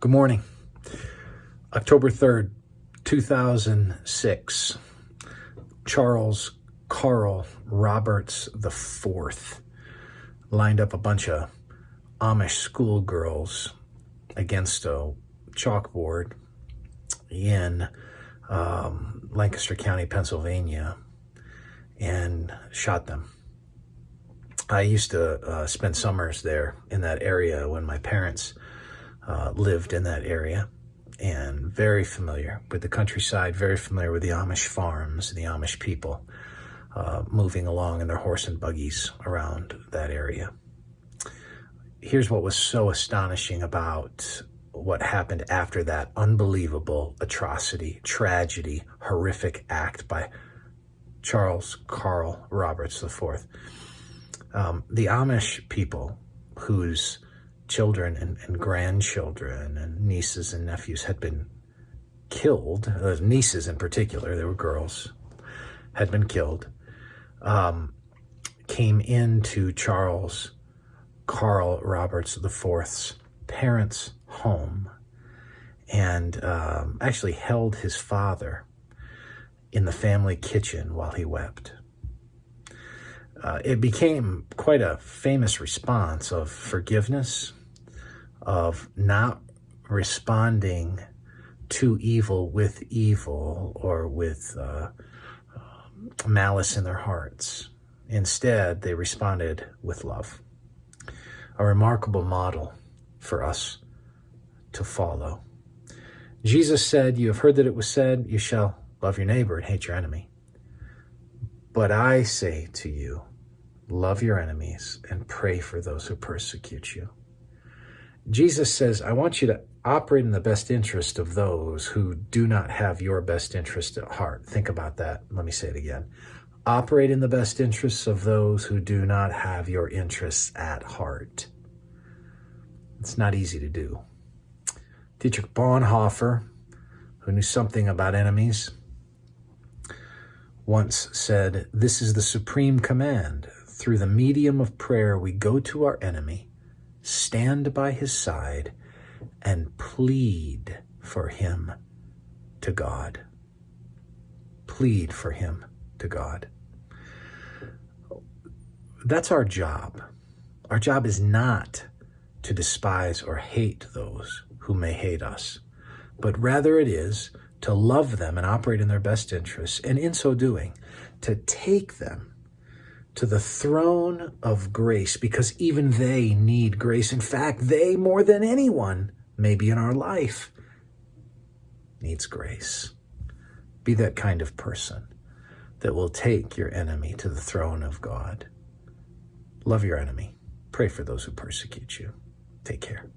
Good morning. October 3rd, 2006. Charles Carl Roberts IV lined up a bunch of Amish schoolgirls against a chalkboard in Lancaster County, Pennsylvania, and shot them. I used to spend summers there in that area when my parents lived in that area, and very familiar with the countryside, very familiar with the Amish farms, the Amish people moving along in their horse and buggies around that area. Here's what was so astonishing about what happened after that unbelievable atrocity, tragedy, horrific act by Charles Carl Roberts IV. The Amish people, whose children and grandchildren and nieces and nephews had been killed, nieces in particular, they were girls, had been killed, came into Charles Carl Roberts IV's parents' home and actually held his father in the family kitchen while he wept. It became quite a famous response of forgiveness, of not responding to evil with evil or with malice in their hearts. Instead, they responded with love. A remarkable model for us to follow. Jesus said, "You have heard that it was said, you shall love your neighbor and hate your enemy. But I say to you, love your enemies and pray for those who persecute you." Jesus says, I want you to operate in the best interest of those who do not have your best interest at heart. Think about that. Let me say it again. Operate in the best interests of those who do not have your interests at heart. It's not easy to do. Dietrich Bonhoeffer, who knew something about enemies, once said, "This is the supreme command. Through the medium of prayer, we go to our enemy, stand by his side, and plead for him to God." Plead for him to God. That's our job. Our job is not to despise or hate those who may hate us, but rather it is to love them and operate in their best interests, and in so doing, to take them to the throne of grace, because even they need grace. In fact, they, more than anyone, maybe in our life, needs grace. Be that kind of person that will take your enemy to the throne of God. Love your enemy. Pray for those who persecute you. Take care.